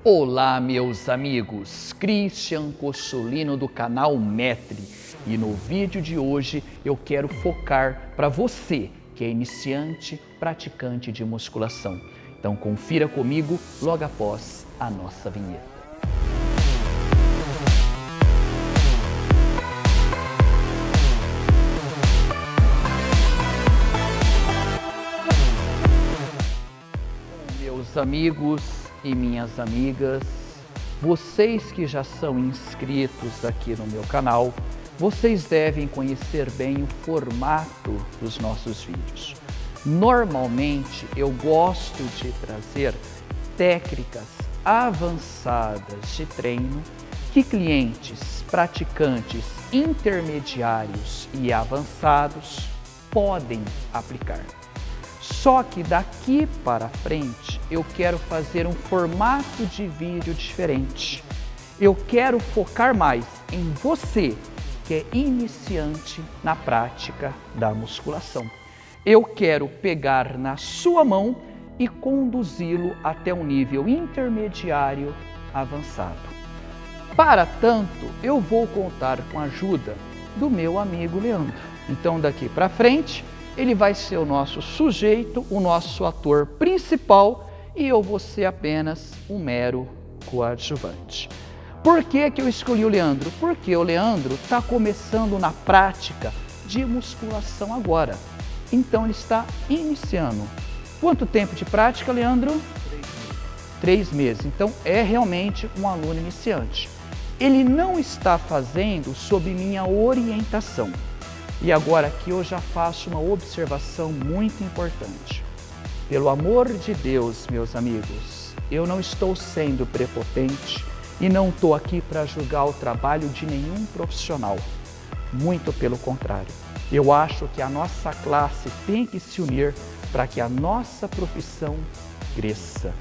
Olá, meus amigos, Christian Cocholino do canal Metri, e no vídeo de hoje eu quero focar para você que é iniciante, praticante de musculação. Então confira comigo logo após a nossa vinheta. Meus amigos e minhas amigas, vocês que já são inscritos aqui no meu canal, vocês devem conhecer bem o formato dos nossos vídeos. Normalmente eu gosto de trazer técnicas avançadas de treino que clientes, praticantes, intermediários e avançados podem aplicar. Só que daqui para frente eu quero fazer um formato de vídeo diferente. Eu quero focar mais em você que é iniciante na prática da musculação. Eu quero pegar na sua mão e conduzi-lo até um nível intermediário avançado. Para tanto, eu vou contar com a ajuda do meu amigo Leandro. Então daqui para frente, ele vai ser o nosso sujeito, o nosso ator principal e eu vou ser apenas um mero coadjuvante. Por que eu escolhi o Leandro? Porque o Leandro está começando na prática de musculação agora. Então ele está iniciando. Quanto tempo de prática, Leandro? 3 meses. Então é realmente um aluno iniciante. Ele não está fazendo sob minha orientação. E agora aqui eu já faço uma observação muito importante. Pelo amor de Deus, meus amigos, eu não estou sendo prepotente e não estou aqui para julgar o trabalho de nenhum profissional. Muito pelo contrário. Eu acho que a nossa classe tem que se unir para que a nossa profissão cresça.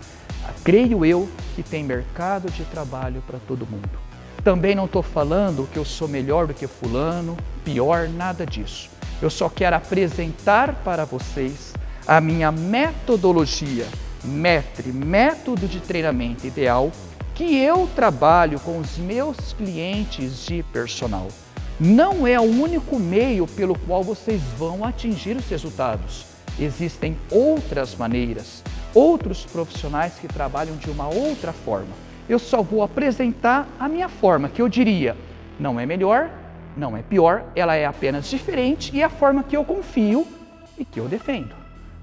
Creio eu que tem mercado de trabalho para todo mundo. Também não estou falando que eu sou melhor do que fulano, pior, nada disso. Eu só quero apresentar para vocês a minha metodologia, método de treinamento ideal, que eu trabalho com os meus clientes de personal. Não é o único meio pelo qual vocês vão atingir os resultados. Existem outras maneiras, outros profissionais que trabalham de uma outra forma. Eu só vou apresentar a minha forma, que eu diria, não é melhor, não é pior, ela é apenas diferente e é a forma que eu confio e que eu defendo.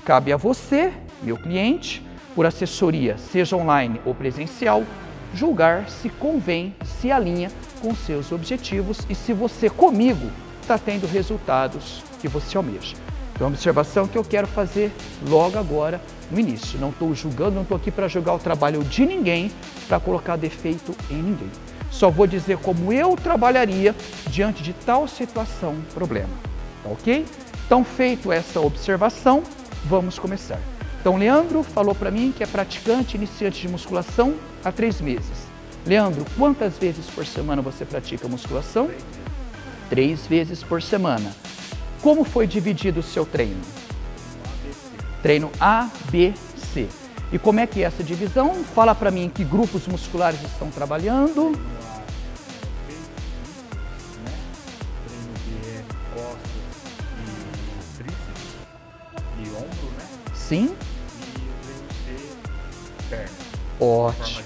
Cabe a você, meu cliente, por assessoria, seja online ou presencial, julgar se convém, se alinha com seus objetivos e se você comigo está tendo resultados que você almeja. Então, a observação que eu quero fazer logo agora, no início. Não estou julgando, não estou aqui para julgar o trabalho de ninguém, para colocar defeito em ninguém. Só vou dizer como eu trabalharia diante de tal situação, problema. Tá ok? Então, feito essa observação, vamos começar. Então, Leandro falou para mim que é praticante, iniciante de musculação há 3 meses. Leandro, quantas vezes por semana você pratica musculação? 3 vezes por semana. Como foi dividido o seu treino? Treino A, B, C. E como é que é essa divisão? Fala para mim que grupos musculares estão trabalhando. Treino B é costas e tríceps e ombro, né? Sim. E o treino C, perna. Ótimo.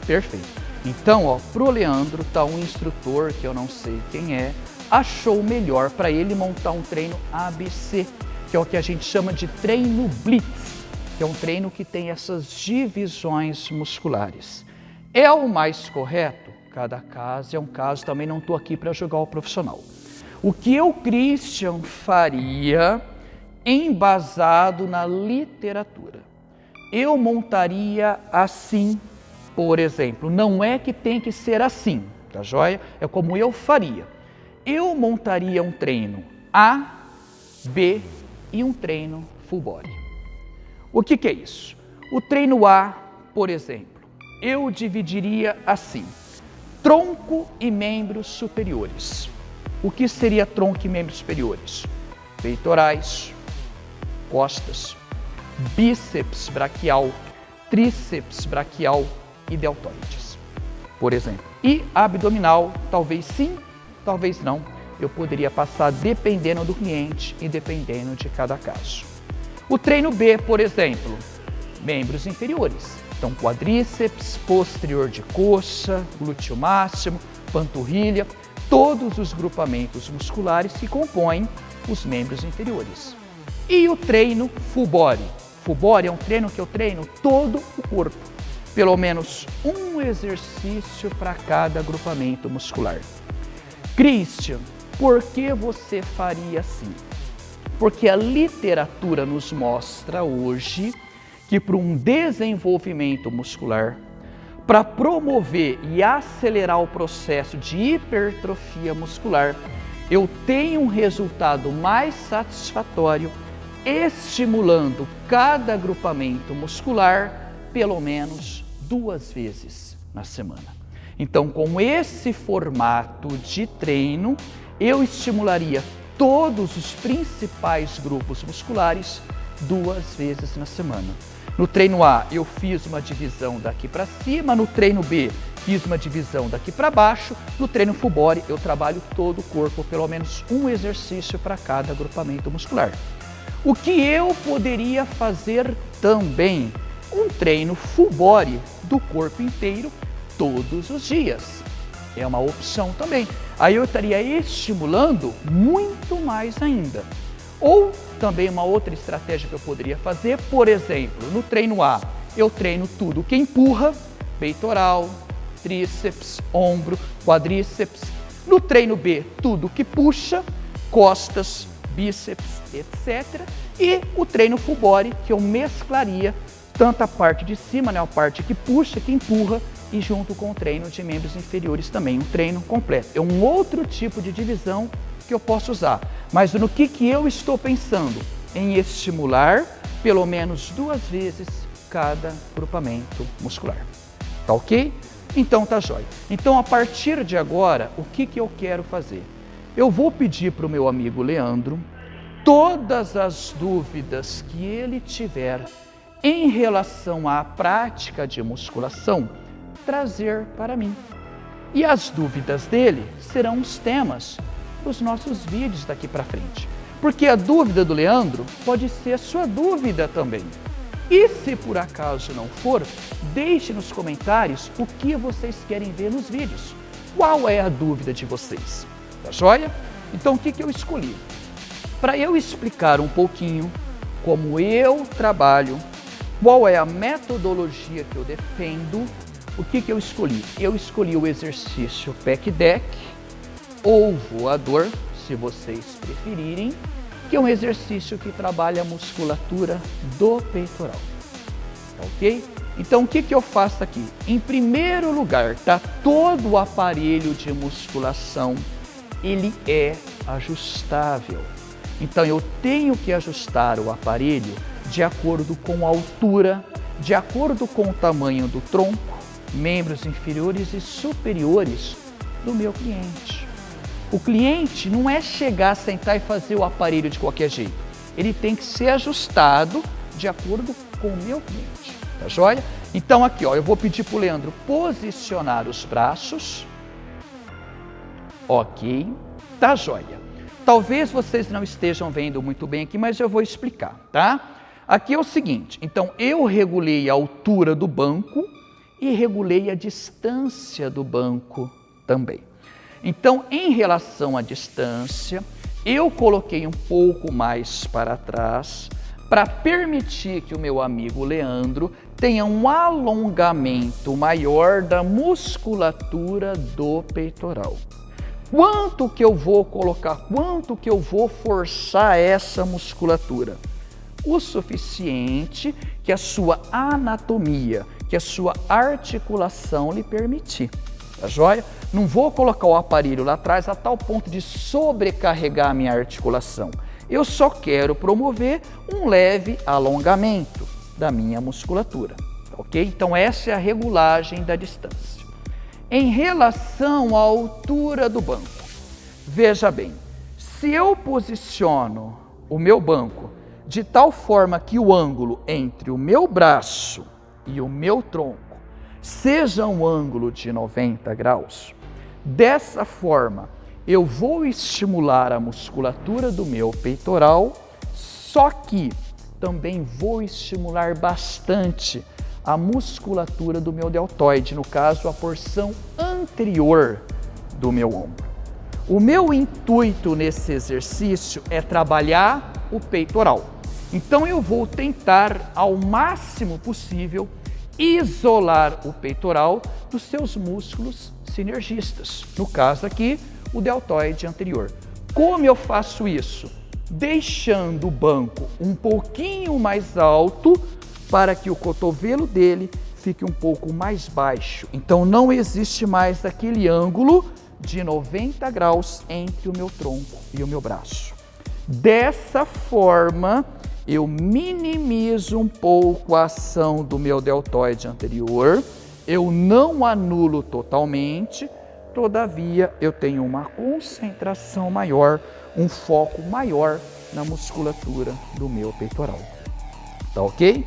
Perfeito. Então, ó, pro Leandro tá um instrutor que eu não sei quem é, achou melhor para ele montar um treino ABC, que é o que a gente chama de treino blitz, que é um treino que tem essas divisões musculares. É o mais correto? Cada caso é um caso, também não estou aqui para julgar o profissional. O que eu, Christian, faria embasado na literatura? Eu montaria assim, por exemplo, não é que tem que ser assim, tá joia? É como eu faria. Eu montaria um treino A, B e um treino full body. O que é isso? O treino A, por exemplo, eu dividiria assim, tronco e membros superiores. O que seria tronco e membros superiores? Peitorais, costas, bíceps braquial, tríceps braquial, e deltoides, por exemplo. E abdominal, talvez sim, talvez não. Eu poderia passar dependendo do cliente e dependendo de cada caso. O treino B, por exemplo, membros inferiores. Então, quadríceps, posterior de coxa, glúteo máximo, panturrilha, todos os grupamentos musculares que compõem os membros inferiores. E o treino full body. Full body é um treino que eu treino todo o corpo. Pelo menos um exercício para cada agrupamento muscular. Christian, por que você faria assim? Porque a literatura nos mostra hoje que para um desenvolvimento muscular, para promover e acelerar o processo de hipertrofia muscular, eu tenho um resultado mais satisfatório estimulando cada agrupamento muscular pelo menos 2 vezes na semana. Então, com esse formato de treino, eu estimularia todos os principais grupos musculares 2 vezes na semana. No treino A, eu fiz uma divisão daqui para cima, no treino B, fiz uma divisão daqui para baixo, no treino full body, eu trabalho todo o corpo, pelo menos um exercício para cada agrupamento muscular. O que eu poderia fazer também? Um treino full body do corpo inteiro todos os dias. É uma opção também. Aí eu estaria estimulando muito mais ainda. Ou também uma outra estratégia que eu poderia fazer, por exemplo, no treino A, eu treino tudo que empurra, peitoral, tríceps, ombro, quadríceps. No treino B, tudo que puxa, costas, bíceps, etc. E o treino full body, que eu mesclaria tanto a parte de cima, né, a parte que puxa, que empurra, e junto com o treino de membros inferiores também, um treino completo. É um outro tipo de divisão que eu posso usar. Mas no que eu estou pensando? Em estimular pelo menos 2 vezes cada grupamento muscular. Tá ok? Então tá jóia. Então a partir de agora, o que eu quero fazer? Eu vou pedir para o meu amigo Leandro todas as dúvidas que ele tiver em relação à prática de musculação, trazer para mim. E as dúvidas dele serão os temas dos nossos vídeos daqui para frente. Porque a dúvida do Leandro pode ser a sua dúvida também. E se por acaso não for, deixe nos comentários o que vocês querem ver nos vídeos. Qual é a dúvida de vocês? Tá joia? Então o que eu escolhi? Para eu explicar um pouquinho como eu trabalho, qual é a metodologia que eu defendo, o que eu escolhi? Eu escolhi o exercício pec deck ou voador, se vocês preferirem, que é um exercício que trabalha a musculatura do peitoral. Ok? Então, o que eu faço aqui? Em primeiro lugar, tá, todo o aparelho de musculação, ele é ajustável. Então, eu tenho que ajustar o aparelho de acordo com a altura, de acordo com o tamanho do tronco, membros inferiores e superiores do meu cliente. O cliente não é chegar, sentar e fazer o aparelho de qualquer jeito. Ele tem que ser ajustado de acordo com o meu cliente. Tá joia? Então aqui, ó, eu vou pedir para o Leandro posicionar os braços. Ok. Tá joia. Talvez vocês não estejam vendo muito bem aqui, mas eu vou explicar, tá? Aqui é o seguinte, então eu regulei a altura do banco e regulei a distância do banco também. Então, em relação à distância, eu coloquei um pouco mais para trás para permitir que o meu amigo Leandro tenha um alongamento maior da musculatura do peitoral. Quanto que eu vou colocar, quanto que eu vou forçar essa musculatura? O suficiente que a sua anatomia, que a sua articulação lhe permitir. Tá joia? Não vou colocar o aparelho lá atrás a tal ponto de sobrecarregar a minha articulação. Eu só quero promover um leve alongamento da minha musculatura. Ok? Então essa é a regulagem da distância. Em relação à altura do banco, veja bem, se eu posiciono o meu banco de tal forma que o ângulo entre o meu braço e o meu tronco seja um ângulo de 90 graus. Dessa forma, eu vou estimular a musculatura do meu peitoral, só que também vou estimular bastante a musculatura do meu deltoide, no caso, a porção anterior do meu ombro. O meu intuito nesse exercício é trabalhar o peitoral. Então eu vou tentar, ao máximo possível, isolar o peitoral dos seus músculos sinergistas. No caso aqui, o deltoide anterior. Como eu faço isso? Deixando o banco um pouquinho mais alto para que o cotovelo dele fique um pouco mais baixo. Então não existe mais aquele ângulo de 90 graus entre o meu tronco e o meu braço. Dessa forma, eu minimizo um pouco a ação do meu deltoide anterior, eu não anulo totalmente, todavia eu tenho uma concentração maior, um foco maior na musculatura do meu peitoral. Tá ok?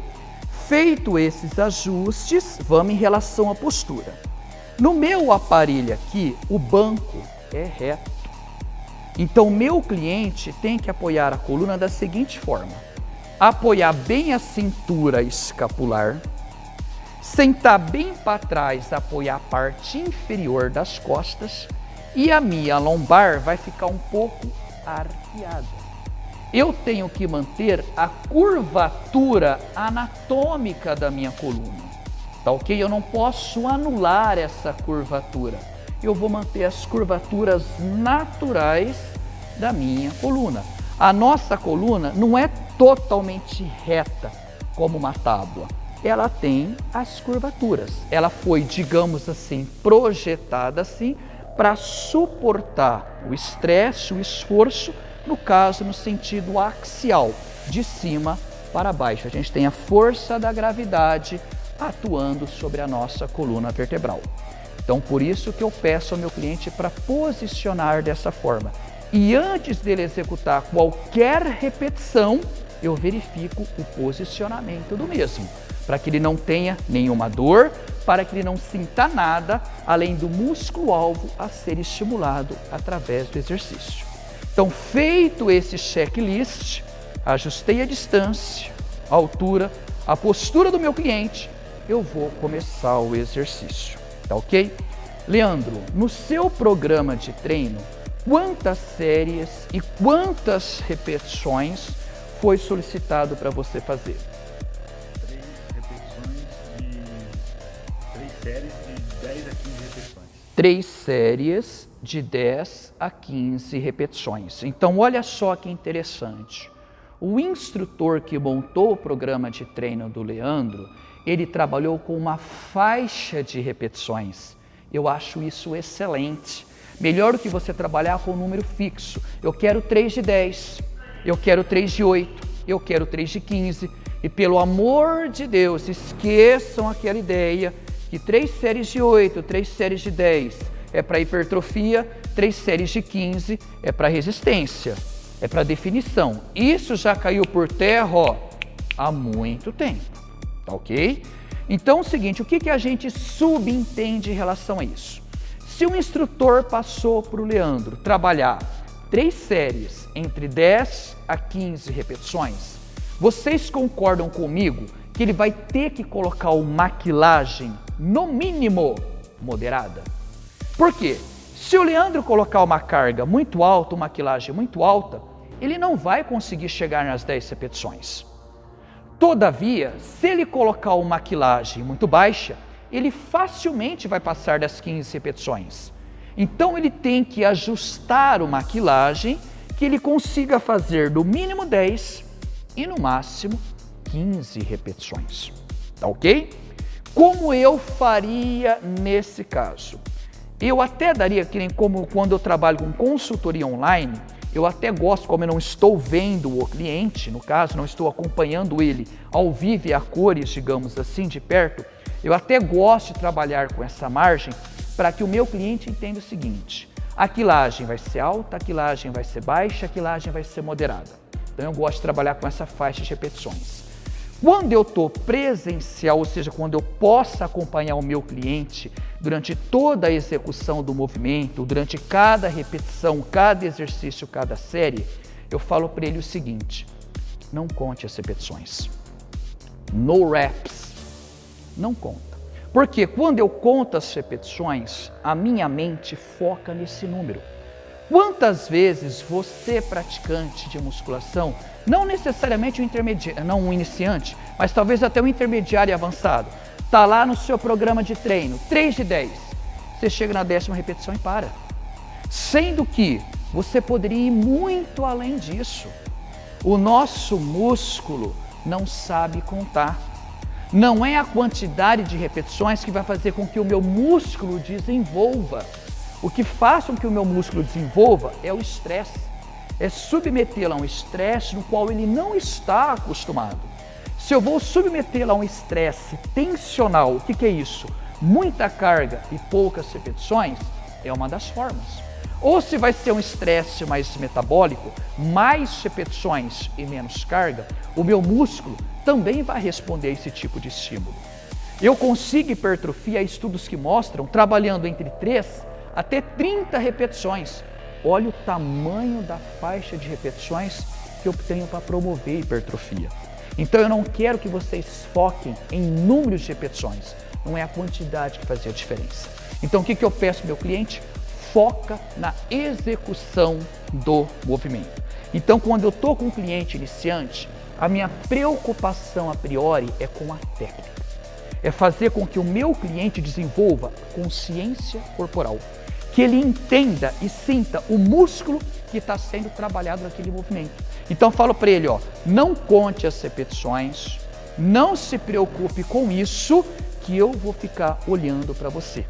Feito esses ajustes, vamos em relação à postura. No meu aparelho aqui, o banco é reto. Então, meu cliente tem que apoiar a coluna da seguinte forma: apoiar bem a cintura escapular, sentar bem para trás, apoiar a parte inferior das costas e a minha lombar vai ficar um pouco arqueada. Eu tenho que manter a curvatura anatômica da minha coluna, tá ok? Eu não posso anular essa curvatura. Eu vou manter as curvaturas naturais da minha coluna. A nossa coluna não é totalmente reta como uma tábua. Ela tem as curvaturas. Ela foi, digamos assim, projetada assim para suportar o estresse, o esforço, no caso, no sentido axial, de cima para baixo. A gente tem a força da gravidade atuando sobre a nossa coluna vertebral. Então, por isso que eu peço ao meu cliente para posicionar dessa forma. E antes dele executar qualquer repetição, eu verifico o posicionamento do mesmo, para que ele não tenha nenhuma dor, para que ele não sinta nada, além do músculo-alvo a ser estimulado através do exercício. Então, feito esse checklist, ajustei a distância, a altura, a postura do meu cliente, eu vou começar o exercício, tá ok? Leandro, no seu programa de treino, quantas séries e quantas repetições foi solicitado para você fazer? 3 séries de 10 a 15 repetições. Então, olha só que interessante. O instrutor que montou o programa de treino do Leandro, ele trabalhou com uma faixa de repetições. Eu acho isso excelente. Melhor do que você trabalhar com um número fixo. Eu quero 3 de 10, eu quero 3 de 8, eu quero 3 de 15. E pelo amor de Deus, esqueçam aquela ideia que 3 séries de 8, 3 séries de 10 é para hipertrofia, 3 séries de 15 é para resistência, é para definição. Isso já caiu por terra, ó, há muito tempo, tá ok? Então é o seguinte, o que a gente subentende em relação a isso? Se o instrutor passou para o Leandro trabalhar 3 séries entre 10 a 15 repetições, vocês concordam comigo que ele vai ter que colocar uma quilagem, no mínimo, moderada? Por quê? Se o Leandro colocar uma carga muito alta, uma quilagem muito alta, ele não vai conseguir chegar nas 10 repetições. Todavia, se ele colocar uma quilagem muito baixa, ele facilmente vai passar das 15 repetições. Então ele tem que ajustar uma quilagem que ele consiga fazer no mínimo 10 e no máximo 15 repetições. Tá ok? Como eu faria nesse caso? Eu até daria, que nem como quando eu trabalho com consultoria online, eu até gosto, como eu não estou vendo o cliente, no caso, não estou acompanhando ele ao vivo e a cores, digamos assim, de perto, eu até gosto de trabalhar com essa margem para que o meu cliente entenda o seguinte: a quilagem vai ser alta, a quilagem vai ser baixa, a quilagem vai ser moderada. Então eu gosto de trabalhar com essa faixa de repetições. Quando eu estou presencial, ou seja, quando eu posso acompanhar o meu cliente durante toda a execução do movimento, durante cada repetição, cada exercício, cada série, eu falo para ele o seguinte: não conte as repetições. No reps, não conta. Porque quando eu conto as repetições, a minha mente foca nesse número. Quantas vezes você, praticante de musculação, não necessariamente um iniciante, mas talvez até um intermediário e avançado, está lá no seu programa de treino, 3 de 10, você chega na 10ª repetição e para. Sendo que você poderia ir muito além disso. O nosso músculo não sabe contar. Não é a quantidade de repetições que vai fazer com que o meu músculo desenvolva. O que faz com que o meu músculo desenvolva é o estresse. É submetê-lo a um estresse no qual ele não está acostumado. Se eu vou submetê-lo a um estresse tensional, o que é isso? Muita carga e poucas repetições, é uma das formas. Ou se vai ser um estresse mais metabólico, mais repetições e menos carga, o meu músculo também vai responder a esse tipo de estímulo. Eu consigo hipertrofia, há estudos que mostram, trabalhando entre 3 até 30 repetições. Olha o tamanho da faixa de repetições que eu tenho para promover hipertrofia. Então eu não quero que vocês foquem em números de repetições, não é a quantidade que faz a diferença. Então o que eu peço ao meu cliente? Foca na execução do movimento. Então quando eu estou com um cliente iniciante, a minha preocupação a priori é com a técnica. É fazer com que o meu cliente desenvolva consciência corporal. Que ele entenda e sinta o músculo que está sendo trabalhado naquele movimento. Então eu falo para ele, não conte as repetições, não se preocupe com isso, que eu vou ficar olhando para você.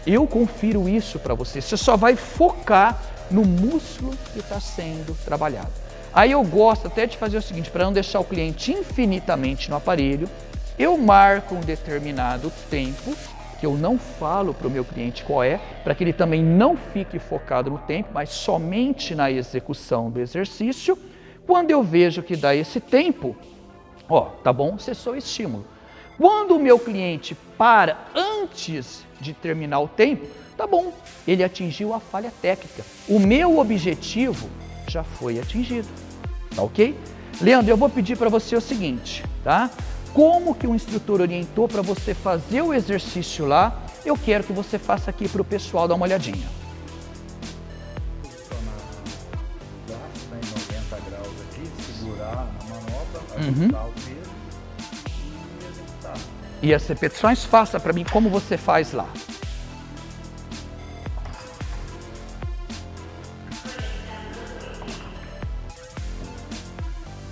Eu confiro isso para você, você só vai focar no músculo que está sendo trabalhado. Aí eu gosto até de fazer o seguinte, para não deixar o cliente infinitamente no aparelho, eu marco um determinado tempo, que eu não falo para o meu cliente qual é, para que ele também não fique focado no tempo, mas somente na execução do exercício. Quando eu vejo que dá esse tempo, tá bom, cessou o estímulo. Quando o meu cliente para antes de terminar o tempo, tá bom, ele atingiu a falha técnica. O meu objetivo já foi atingido, tá ok? Leandro, eu vou pedir para você o seguinte, tá? Como que o instrutor orientou para você fazer o exercício lá, eu quero que você faça aqui para o pessoal dar uma olhadinha. Posicionar o braço em 90 graus aqui, segurar na manobra, ajustar o peso e executar. E as repetições, faça para mim como você faz lá.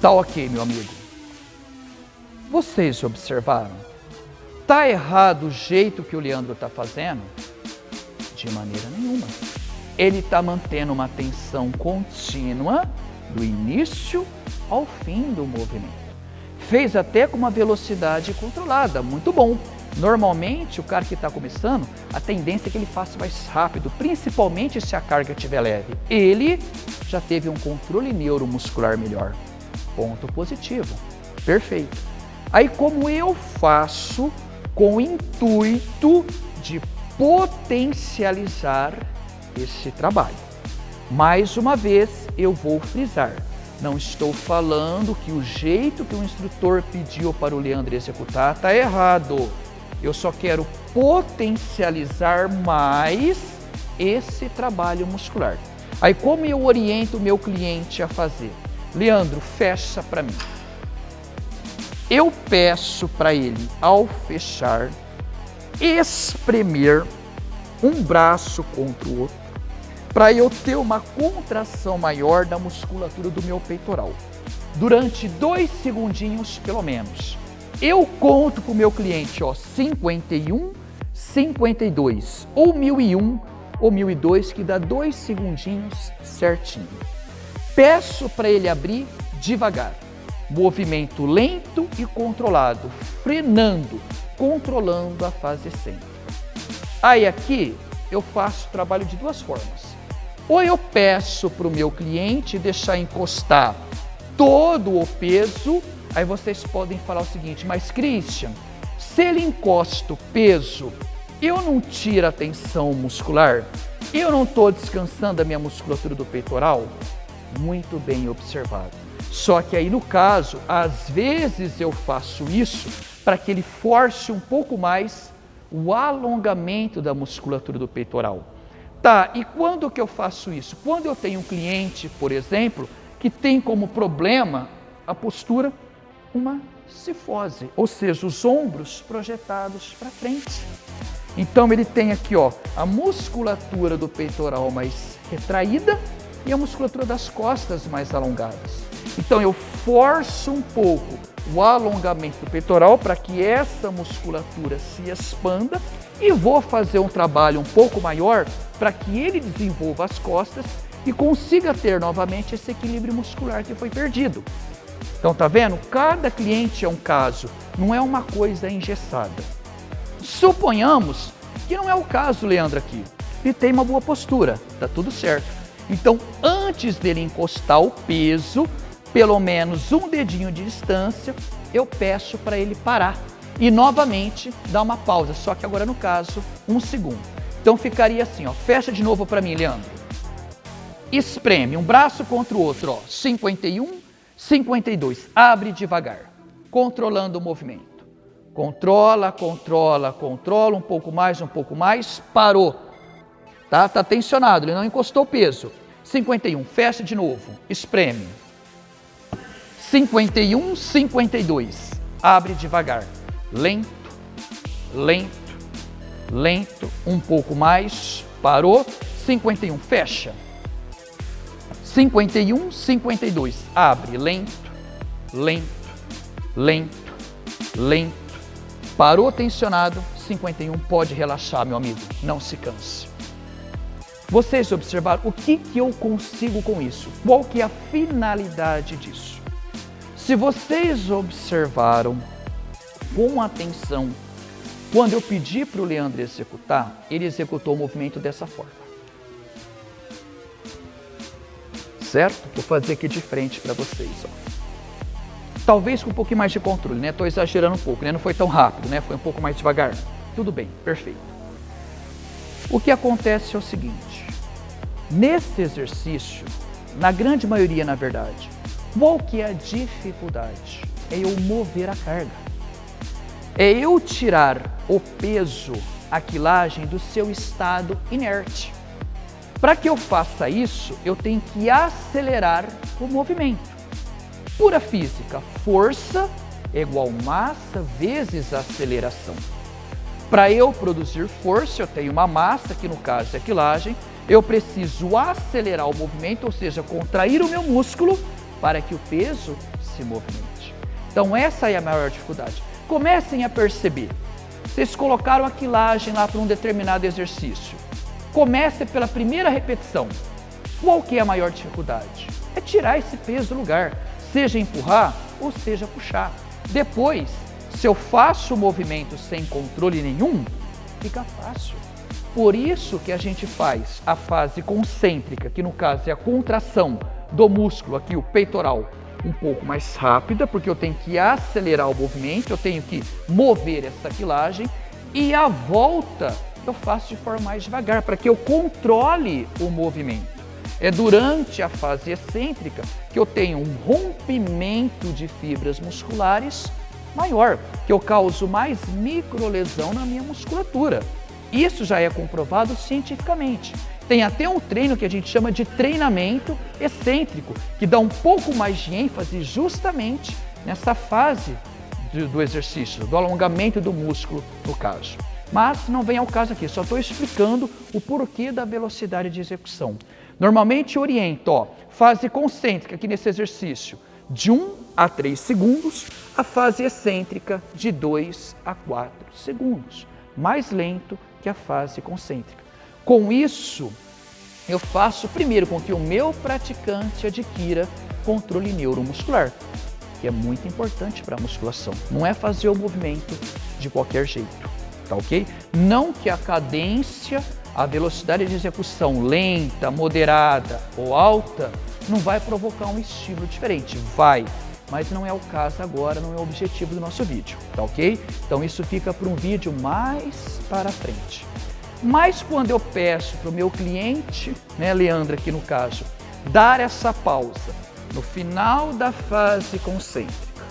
Tá ok, meu amigo. Vocês observaram? Tá errado o jeito que o Leandro está fazendo? De maneira nenhuma. Ele está mantendo uma tensão contínua do início ao fim do movimento. Fez até com uma velocidade controlada, muito bom. Normalmente, o cara que está começando, a tendência é que ele faça mais rápido, principalmente se a carga estiver leve. Ele já teve um controle neuromuscular melhor. Ponto positivo. Perfeito. Aí como eu faço com o intuito de potencializar esse trabalho? Mais uma vez eu vou frisar, não estou falando que o jeito que o instrutor pediu para o Leandro executar está errado. Eu só quero potencializar mais esse trabalho muscular. Aí como eu oriento o meu cliente a fazer? Leandro, fecha para mim. Eu peço para ele, ao fechar, espremer um braço contra o outro, para eu ter uma contração maior da musculatura do meu peitoral. Durante 2 segundinhos, pelo menos. Eu conto para o meu cliente, 51, 52, ou 1001, ou 1002, que dá 2 segundinhos certinho. Peço para ele abrir devagar. Movimento lento e controlado, frenando, controlando a fase cêntrica. Aí aqui eu faço trabalho de 2 formas. Ou eu peço para o meu cliente deixar encostar todo o peso Aí vocês podem falar o seguinte, mas Christian, se ele encosta o peso, eu não tiro a tensão muscular? Eu não estou descansando a minha musculatura do peitoral? Muito bem observado. Só que aí no caso, às vezes eu faço isso para que ele force um pouco mais o alongamento da musculatura do peitoral. Tá, e quando que eu faço isso? Quando eu tenho um cliente, por exemplo, que tem como problema a postura uma cifose, ou seja, os ombros projetados para frente. Então ele tem aqui, ó, a musculatura do peitoral mais retraída e a musculatura das costas mais alongadas. Então eu forço um pouco o alongamento do peitoral para que essa musculatura se expanda e vou fazer um trabalho um pouco maior para que ele desenvolva as costas e consiga ter novamente esse equilíbrio muscular que foi perdido. Então tá vendo? Cada cliente é um caso, não é uma coisa engessada. Suponhamos que não é o caso, Leandro, aqui. Ele tem uma boa postura, tá tudo certo. Então, antes dele encostar o peso, pelo menos um dedinho de distância, eu peço para ele parar e novamente dar uma pausa, só que agora no caso, 1 segundo. Então ficaria assim, ó, fecha de novo para mim, Leandro. Espreme um braço contra o outro, ó, 51, 52, abre devagar, controlando o movimento. Controla, controla, controla, um pouco mais, parou. Tá tensionado, ele não encostou o peso. 51, fecha de novo, espreme. 51, 52, abre devagar, lento, lento, lento, um pouco mais, parou. 51, fecha. 51, 52, abre, lento, lento, lento, lento. Parou tensionado, 51, pode relaxar, meu amigo, não se canse. Vocês observaram o que eu consigo com isso? Qual que é a finalidade disso? Se vocês observaram com atenção, quando eu pedi para o Leandro executar, ele executou o movimento dessa forma. Certo? Vou fazer aqui de frente para vocês, ó. Talvez com um pouquinho mais de controle, né? Estou exagerando um pouco, né? Não foi tão rápido, né? Foi um pouco mais devagar. Tudo bem, perfeito. O que acontece é o seguinte, nesse exercício, na grande maioria, na verdade, qual que é a dificuldade? É eu mover a carga. É eu tirar o peso, a quilagem do seu estado inerte. Para que eu faça isso, eu tenho que acelerar o movimento. Pura física, força é igual massa vezes aceleração. Para eu produzir força, eu tenho uma massa, que no caso é a quilagem, eu preciso acelerar o movimento, ou seja, contrair o meu músculo para que o peso se movimente. Então essa é a maior dificuldade. Comecem a perceber. Vocês colocaram a quilagem lá para um determinado exercício. Comece pela primeira repetição. Qual que é a maior dificuldade? É tirar esse peso do lugar. Seja empurrar ou seja puxar. Depois, se eu faço o movimento sem controle nenhum, fica fácil. Por isso que a gente faz a fase concêntrica, que no caso é a contração do músculo aqui, o peitoral, um pouco mais rápida, porque eu tenho que acelerar o movimento, eu tenho que mover essa quilagem, e a volta eu faço de forma mais devagar, para que eu controle o movimento. É durante a fase excêntrica que eu tenho um rompimento de fibras musculares maior, que eu causo mais microlesão na minha musculatura. Isso já é comprovado cientificamente. Tem até um treino que a gente chama de treinamento excêntrico, que dá um pouco mais de ênfase justamente nessa fase do exercício, do alongamento do músculo, no caso. Mas não vem ao caso aqui, só estou explicando o porquê da velocidade de execução. Normalmente oriento, ó, fase concêntrica aqui nesse exercício, de 1 a 3 segundos, a fase excêntrica de 2 a 4 segundos, mais lento que a fase concêntrica. Com isso, eu faço primeiro com que o meu praticante adquira controle neuromuscular, que é muito importante para a musculação. Não é fazer o movimento de qualquer jeito, tá ok? Não que a cadência, a velocidade de execução lenta, moderada ou alta não vai provocar um estilo diferente, vai. mas não é o caso agora, não é o objetivo do nosso vídeo, tá ok? Então isso fica para um vídeo mais para frente. Mas quando eu peço para o meu cliente, né, Leandro aqui no caso, dar essa pausa no final da fase concêntrica,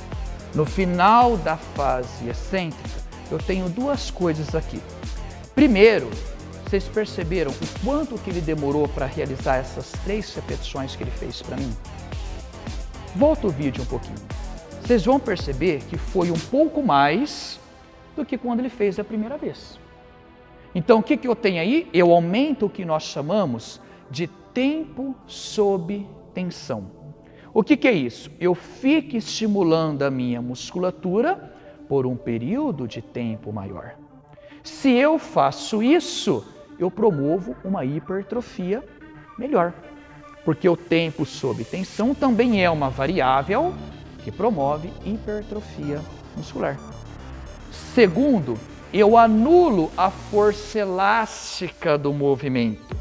no final da fase excêntrica, eu tenho duas coisas aqui. Primeiro, vocês perceberam o quanto que ele demorou para realizar essas 3 repetições que ele fez para mim? Volta o vídeo um pouquinho. Vocês vão perceber que foi um pouco mais do que quando ele fez a primeira vez. Então, o que eu tenho aí? Eu aumento o que nós chamamos de tempo sob tensão. O que é isso? Eu fico estimulando a minha musculatura por um período de tempo maior. Se eu faço isso, eu promovo uma hipertrofia melhor, porque o tempo sob tensão também é uma variável que promove hipertrofia muscular. Segundo, eu anulo a força elástica do movimento.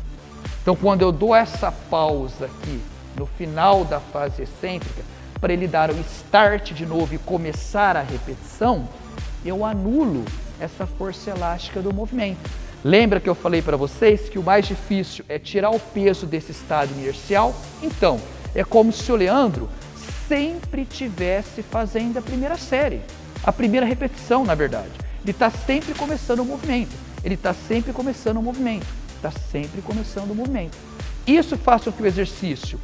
Então, quando eu dou essa pausa aqui, no final da fase excêntrica, para ele dar o start de novo e começar a repetição, eu anulo essa força elástica do movimento. Lembra que eu falei para vocês que o mais difícil é tirar o peso desse estado inercial? Então, é como se o Leandro sempre estivesse fazendo a primeira série, a primeira repetição, na verdade. Ele está sempre começando o movimento, ele está sempre começando o movimento, está sempre começando o movimento. Isso faz com que o exercício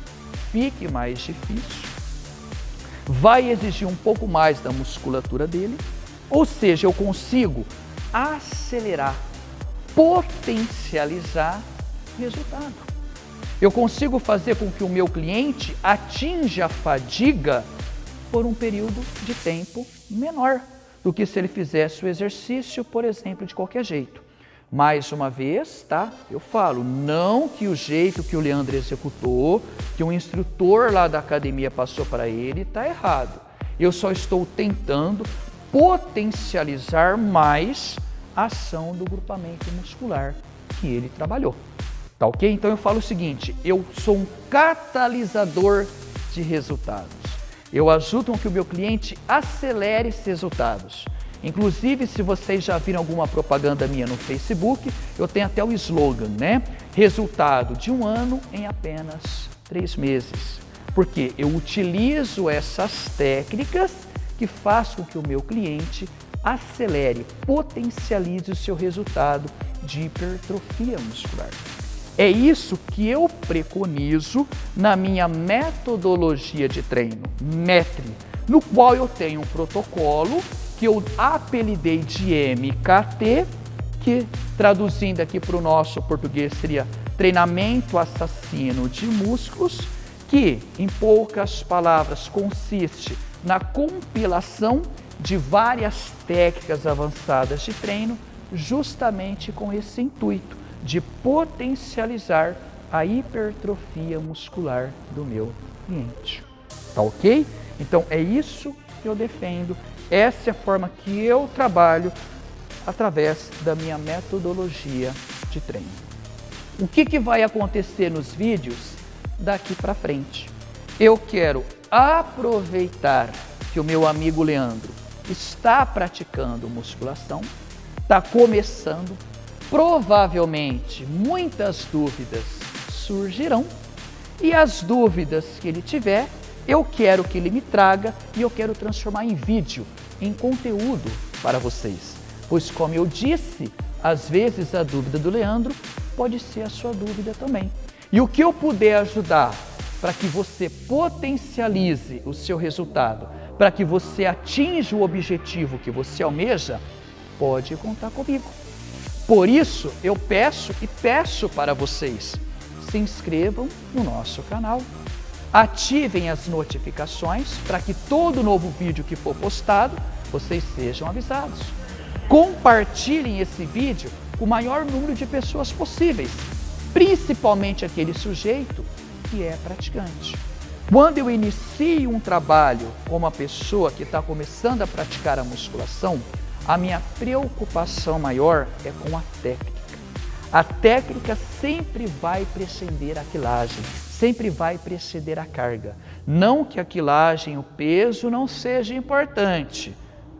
fique mais difícil, vai exigir um pouco mais da musculatura dele, ou seja, eu consigo acelerar, potencializar resultado. Eu consigo fazer com que o meu cliente atinja a fadiga por um período de tempo menor do que se ele fizesse o exercício, por exemplo, de qualquer jeito. Mais uma vez, tá? Eu falo, não que o jeito que o Leandro executou, que um instrutor lá da academia passou para ele, está errado. Eu só estou tentando potencializar mais a ação do grupamento muscular que ele trabalhou. Tá ok? Então eu falo o seguinte, eu sou um catalisador de resultados. Eu ajudo com que o meu cliente acelere esses resultados. Inclusive, se vocês já viram alguma propaganda minha no Facebook, eu tenho até o slogan, né? Resultado de 1 ano em apenas 3 meses. Porque eu utilizo essas técnicas que fazem com que o meu cliente acelere, potencialize o seu resultado de hipertrofia muscular. É isso que eu preconizo na minha metodologia de treino, METRE, no qual eu tenho um protocolo que eu apelidei de MKT, que traduzindo aqui para o nosso português seria treinamento assassino de músculos, que em poucas palavras consiste na compilação de várias técnicas avançadas de treino, justamente com esse intuito de potencializar a hipertrofia muscular do meu cliente. Tá ok? Então é isso que eu defendo. Essa é a forma que eu trabalho através da minha metodologia de treino. O que vai acontecer nos vídeos daqui para frente? Eu quero aproveitar que o meu amigo Leandro está praticando musculação, está começando, provavelmente muitas dúvidas surgirão e as dúvidas que ele tiver, eu quero que ele me traga e eu quero transformar em vídeo, em conteúdo para vocês. Pois, como eu disse, às vezes a dúvida do Leandro pode ser a sua dúvida também. E o que eu puder ajudar para que você potencialize o seu resultado, para que você atinja o objetivo que você almeja, pode contar comigo. Por isso, eu peço para vocês, se inscrevam no nosso canal, ativem as notificações para que todo novo vídeo que for postado, vocês sejam avisados. Compartilhem esse vídeo com o maior número de pessoas possíveis, principalmente aquele sujeito que é praticante. Quando eu inicio um trabalho com uma pessoa que está começando a praticar a musculação, a minha preocupação maior é com a técnica. A técnica sempre vai preceder a quilagem, sempre vai preceder a carga. Não que a quilagem, o peso não seja importante,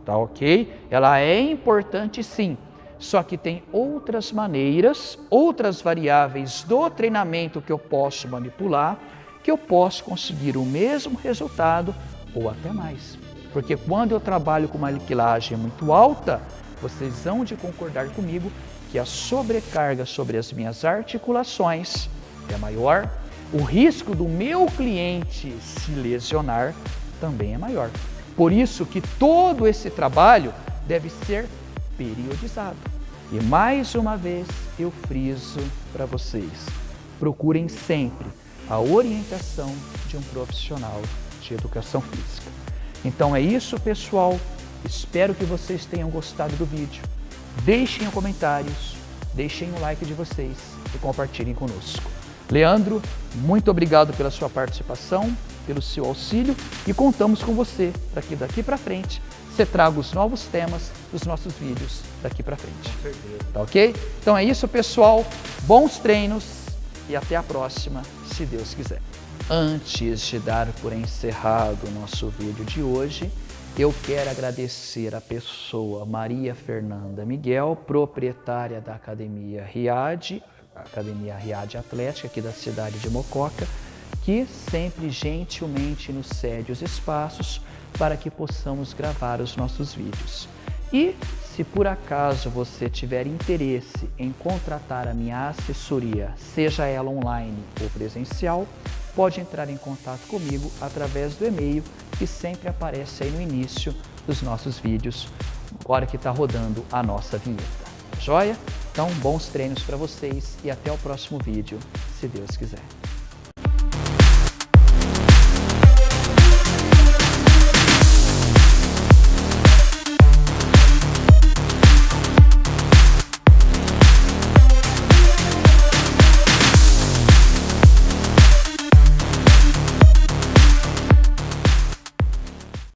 tá ok? Ela é importante sim, só que tem outras maneiras, outras variáveis do treinamento que eu posso manipular, que eu posso conseguir o mesmo resultado ou até mais. Porque quando eu trabalho com uma quilagem muito alta, vocês vão de concordar comigo que a sobrecarga sobre as minhas articulações é maior, o risco do meu cliente se lesionar também é maior. Por isso que todo esse trabalho deve ser periodizado. E mais uma vez eu friso para vocês, procurem sempre a orientação de um profissional de educação física. Então é isso, pessoal. Espero que vocês tenham gostado do vídeo. Deixem os comentários, deixem o like de vocês e compartilhem conosco. Leandro, muito obrigado pela sua participação, pelo seu auxílio e contamos com você para que daqui para frente você traga os novos temas dos nossos vídeos daqui para frente. Com certeza. Tá ok? Então é isso, pessoal. Bons treinos e até a próxima, se Deus quiser. Antes de dar por encerrado o nosso vídeo de hoje, eu quero agradecer a pessoa Maria Fernanda Miguel, proprietária da Academia Riad Atlética, aqui da cidade de Mococa, que sempre gentilmente nos cede os espaços para que possamos gravar os nossos vídeos. E se por acaso você tiver interesse em contratar a minha assessoria, seja ela online ou presencial, pode entrar em contato comigo através do e-mail que sempre aparece aí no início dos nossos vídeos, agora que está rodando a nossa vinheta. Joia? Então, bons treinos para vocês e até o próximo vídeo, se Deus quiser.